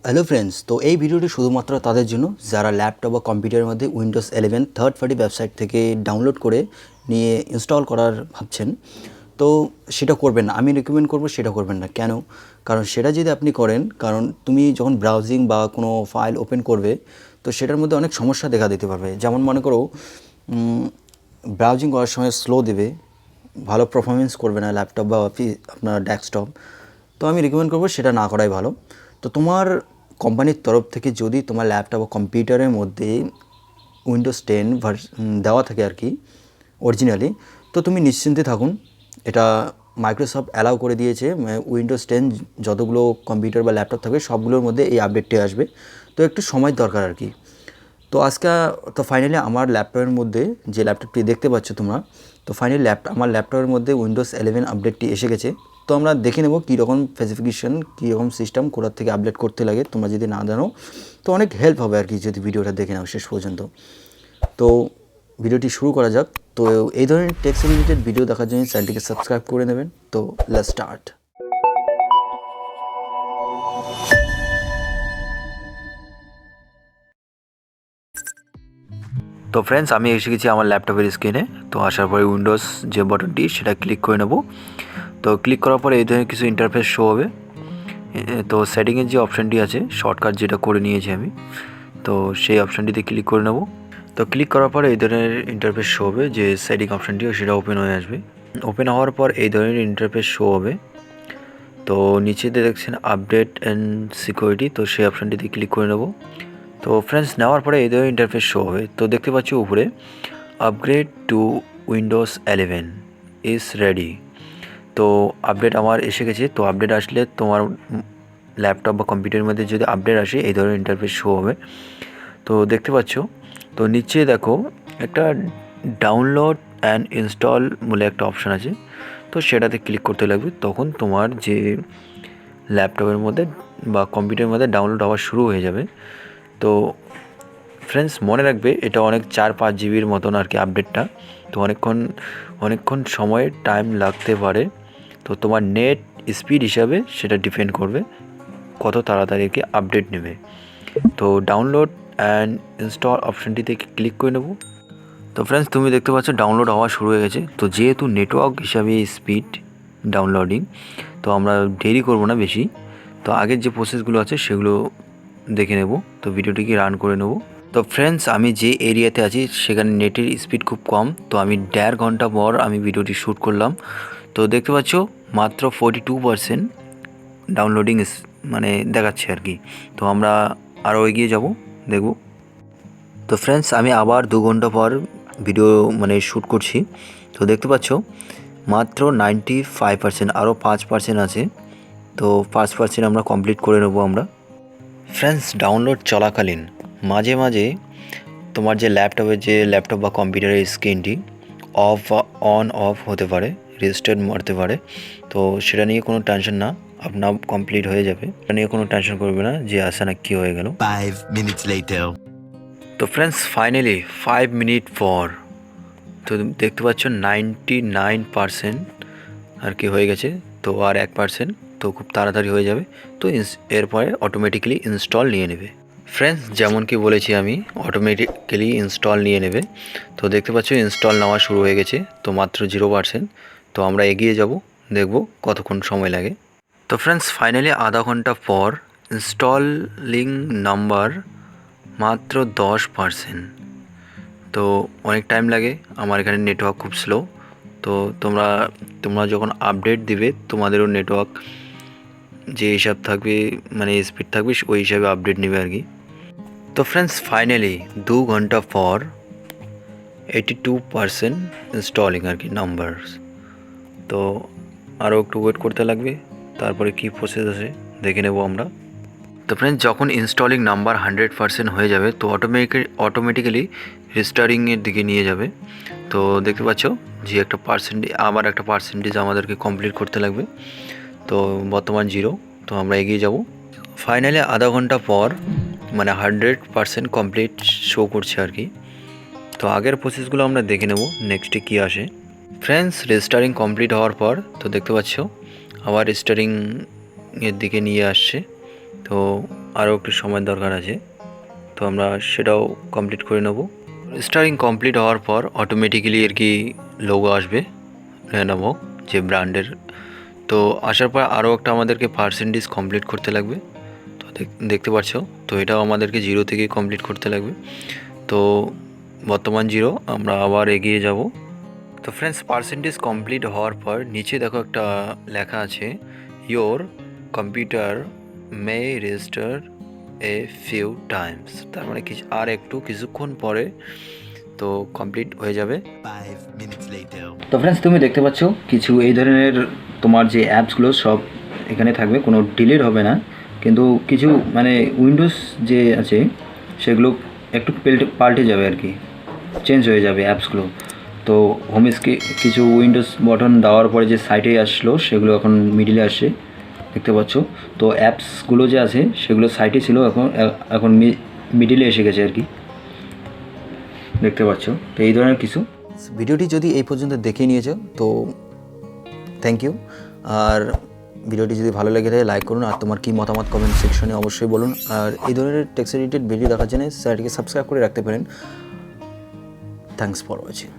Hello friends, তো এই ভিডিওটি শুধুমাত্র তাদের জন্য যারা ল্যাপটপ বা কম্পিউটারের মধ্যে উইন্ডোজ 11 থার্ড পার্টি ওয়েবসাইট থেকে ডাউনলোড করে নিয়ে ইনস্টল করার ভাবছেন। তো সেটা করবেন না, আমি রেকমেন্ড করব সেটা করবেন না। কেন? কারণ সেটা যদি আপনি করেন, কারণ তুমি যখন ব্রাউজিং বা কোনো ফাইল ওপেন করবে তো সেটার মধ্যে অনেক সমস্যা দেখা দিতে পারবে। যেমন মনে করো ব্রাউজিং করার সময় স্লো দেবে, ভালো পারফরমেন্স করবে না ল্যাপটপ বা আপনার ডেস্কটপ। তো আমি রেকমেন্ড করবো সেটা না করাই ভালো। তো তোমার কোম্পানির তরফ থেকে যদি তোমার ল্যাপটপ বা কম্পিউটারের মধ্যে উইন্ডোজ 10 দেওয়া থাকে আর কি অরিজিনালি, তো তুমি নিশ্চিন্তে থাকুন। এটা মাইক্রোসফট অ্যালাউ করে দিয়েছে, উইন্ডোজ 10 যতগুলো কম্পিউটার বা ল্যাপটপ থাকবে সবগুলোর মধ্যে এই আপডেটটি আসবে। তো একটু সময় দরকার আর কি। তো আজকে তো ফাইনালি আমার ল্যাপটপের মধ্যে যে ল্যাপটপটি দেখতে পাচ্ছ তোমরা, তো ফাইনালি আমার ল্যাপটপের মধ্যে উইন্ডোজ 11 আপডেটটি এসে গেছে। তো আমরা দেখে নেব কীরকম স্পেসিফিকেশন, কীরকম সিস্টেম কোথার থেকে আপডেট করতে লাগে। তোমরা যদি না জানো তো অনেক হেল্প হবে আর কি যদি ভিডিওটা দেখে নাও শেষ পর্যন্ত। তো ভিডিওটি শুরু করা যাক। তো এই ধরনের টেক্সট রিলেটেড ভিডিও দেখার জন্য চ্যানেলটিকে সাবস্ক্রাইব করে নেবেন। তো লেটস স্টার্ট। তো ফ্রেন্ডস, আমি এসে গেছি আমার ল্যাপটপের স্ক্রিনে। তো আসার পরে উইন্ডোজ যে বাটনটি সেটা ক্লিক করে নেব। তো ক্লিক করার পরে এই ধরনের কিছু ইন্টারফেস শো হবে। তো সেটিংয়ের যে অপশানটি আছে, শর্টকাট যেটা করে নিয়েছি আমি, তো সেই অপশানটিতে ক্লিক করে নেব। তো ক্লিক করার পরে এই ধরনের ইন্টারফেস শো হবে, যে সেটিং অপশানটিও সেটা ওপেন হয়ে আসবে। ওপেন হওয়ার পর এই ধরনের ইন্টারফেস শো হবে। তো নিচেতে দেখছেন আপডেট অ্যান্ড সিকিউরিটি, তো সেই অপশানটিতে ক্লিক করে নেব। তো ফ্রেন্ডস, নেওয়ার পরে এই ধরনের ইন্টারফেস শো হবে। তো দেখতে পাচ্ছি উপরে upgrade two Windows 11 is ready. তো আপডেট আমার এসে গেছে। তো আপডেট আসলে তোমার ল্যাপটপ বা কম্পিউটারের মধ্যে যদি আপডেট আসে এই ধরনের ইন্টারফেস শো হবে। তো দেখতে পাচ্ছ, তো নিচে দেখো একটা ডাউনলোড অ্যান্ড ইনস্টল বলে একটা অপশান আছে। তো সেটাতে ক্লিক করতে লাগবে, তখন তোমার যে ল্যাপটপের মধ্যে বা কম্পিউটারের মধ্যে ডাউনলোড হওয়া শুরু হয়ে যাবে। তো ফ্রেন্ডস, মনে রাখবে এটা অনেক 4-5 জিবির মতন আর কি আপডেটটা। তো অনেকক্ষণ সময় টাইম লাগতে পারে। তো তোমার নেট স্পিড হিসাবে সেটা ডিপেন্ড করবে কত তাড়াতাড়ি আর কি আপডেট নেবে। তো ডাউনলোড অ্যান্ড ইনস্টল অপশানটিতে ক্লিক করে নেব। তো ফ্রেন্ডস, তুমি দেখতে পাচ্ছ ডাউনলোড হওয়া শুরু হয়ে গেছে। তো যেহেতু নেটওয়ার্ক হিসাবে স্পিড ডাউনলোডিং, তো আমরা দেরি করব না বেশি। তো আগের যে প্রসেসগুলো আছে সেগুলো দেখে নেব। তো ভিডিওটিকে রান করে নেব। তো ফ্রেন্ডস, আমি যে এরিয়াতে আছি সেখানে নেটের স্পিড খুব কম। তো আমি 1.5 ঘন্টা পর আমি ভিডিওটি শ্যুট করলাম। তো দেখতে পাচ্ছ মাত্র 42% ডাউনলোডিং মানে দেখাচ্ছে আর কি। তো আমরা আরও এগিয়ে যাব, দেখব। তো ফ্রেন্ডস, আমি আবার 2 ঘন্টা পর ভিডিও মানে শ্যুট করছি। তো দেখতে পাচ্ছ মাত্র 95%, আরও 5% আছে। তো 5% আমরা কমপ্লিট করে নেব আমরা। ফ্রেন্ডস, ডাউনলোড চলাকালীন মাঝে মাঝে তোমার যে ল্যাপটপ বা কম্পিউটারের স্ক্রিনটি অফ বা অন অফ হতে পারে, রেস্টার্ট মারতে পারে। তো সেটা নিয়ে কোনো টেনশন না, আপনার কমপ্লিট হয়ে যাবে। এটা নিয়ে কোনো টেনশন করবে না যে আসা না কী হয়ে গেল। 5 minutes later. তো ফ্রেন্ডস, ফাইনালি 5 মিনিট পর তো দেখতে পাচ্ছ 99% আর কি হয়ে গেছে। তো আর 1%, তো খুব তাড়াতাড়ি হয়ে যাবে। তো এরপরে অটোমেটিক্যালি ইনস্টল নিয়ে নেবে। ফ্রেন্ডস, যেমন কি বলেছি আমি, অটোমেটিক্যালি ইনস্টল নিয়ে নেবে। তো দেখতে পাচ্ছ ইনস্টল নেওয়া শুরু হয়ে গেছে। তো মাত্র 0%। তো আমরা এগিয়ে যাব, দেখব কতক্ষণ সময় লাগে। তো ফ্রেন্ডস, ফাইনালি আধা ঘন্টা পর ইনস্টলিং নাম্বার মাত্র 10%। তো অনেক টাইম লাগে, আমার এখানে নেটওয়ার্ক খুব স্লো। তো তোমরা যখন আপডেট দিবে তোমাদেরও নেটওয়ার্ক যে হিসাব থাকবে, মানে স্পিড থাকবে, ওই হিসাবে আপডেট নেবে আর কি। তো ফ্রেন্ডস, ফাইনালি 2 ঘন্টা পর 82% ইনস্টলিং আর কি নাম্বার। তো আরও একটু ওয়েট করতে লাগবে, তারপরে কী প্রসেস আছে দেখে নেব আমরা। তো ফ্রেন্ডস, যখন ইনস্টলিং নাম্বার 100% হয়ে যাবে তো অটোমেটিক্যালি রেস্টারিংয়ের দিকে নিয়ে যাবে। তো দেখতে পাচ্ছ যে একটা পার্সেন্টেজ আমাদেরকে কমপ্লিট করতে লাগবে। তো বর্তমান 0। তো আমরা এগিয়ে যাব। ফাইনালি আধা ঘন্টা পর মানে 100% কমপ্লিট শো করছে আর কি। তো আগের প্রসেসগুলো আমরা দেখে নেব নেক্সটে কী আসে। ফ্রেন্ডস, রেস্টারিং কমপ্লিট হওয়ার পর তো দেখতে পাচ্ছ আবার রেস্টারিংয়ের দিকে নিয়ে আসছে। তো আরও একটু সময় দরকার আছে, তো আমরা সেটাও কমপ্লিট করে নেব। স্টারিং কমপ্লিট হওয়ার পর অটোমেটিক্যালি আর কি লোগো আসবে লেনোভো যে ব্র্যান্ডের। তো আসার পর আরও একটা আমাদেরকে পার্সেন্টেজ কমপ্লিট করতে লাগবে। তো দেখতে পাচ্ছ, তো এটাও আমাদেরকে 0 থেকে কমপ্লিট করতে লাগবে। তো বর্তমান 0, আমরা আবার এগিয়ে যাব। তো ফ্রেন্ডস, পার্সেন্টেজ কমপ্লিট হওয়ার পর নিচে দেখো একটা লেখা আছে, your computer May register a few Times. তার মানে কিছুক্ষণ পরে তো কমপ্লিট হয়ে যাবে। 5 minutes later. তো ফ্রেন্ডস, তুমি দেখতে পাচ্ছ কিছু এই ধরনের তোমার যে অ্যাপসগুলো সব এখানে থাকবে, কোনো ডিলিট হবে না। কিন্তু কিছু মানে উইন্ডোজ যে আছে সেগুলো একটু পাল্টে যাবে আর কি, চেঞ্জ হয়ে যাবে অ্যাপসগুলো। তো হোমস্ক্রিন কিছু উইন্ডোজ বাটন দেওয়ার পরে যে সাইটে আসলো সেগুলো এখন মিডিলে আসছে, দেখতে পাচ্ছ। তো অ্যাপসগুলো যে আছে সেগুলো সাইটে ছিল, এখন মিডিলে এসে গেছে আর কি, দেখতে পাচ্ছ। তো এই ধরনের কিছু। ভিডিওটি যদি এই পর্যন্ত দেখে নিয়েছো তো থ্যাংক ইউ। আর ভিডিওটি যদি ভালো লেগে থাকে লাইক করুন, আর তোমার কী মতামত কমেন্ট সেকশনে অবশ্যই বলুন। আর এই ধরনের টেক্সট রিলেটেড ভিডিও দেখার জন্য চ্যানেলটিকে সাবস্ক্রাইব করে রাখতে পারেন। Thanks for watching.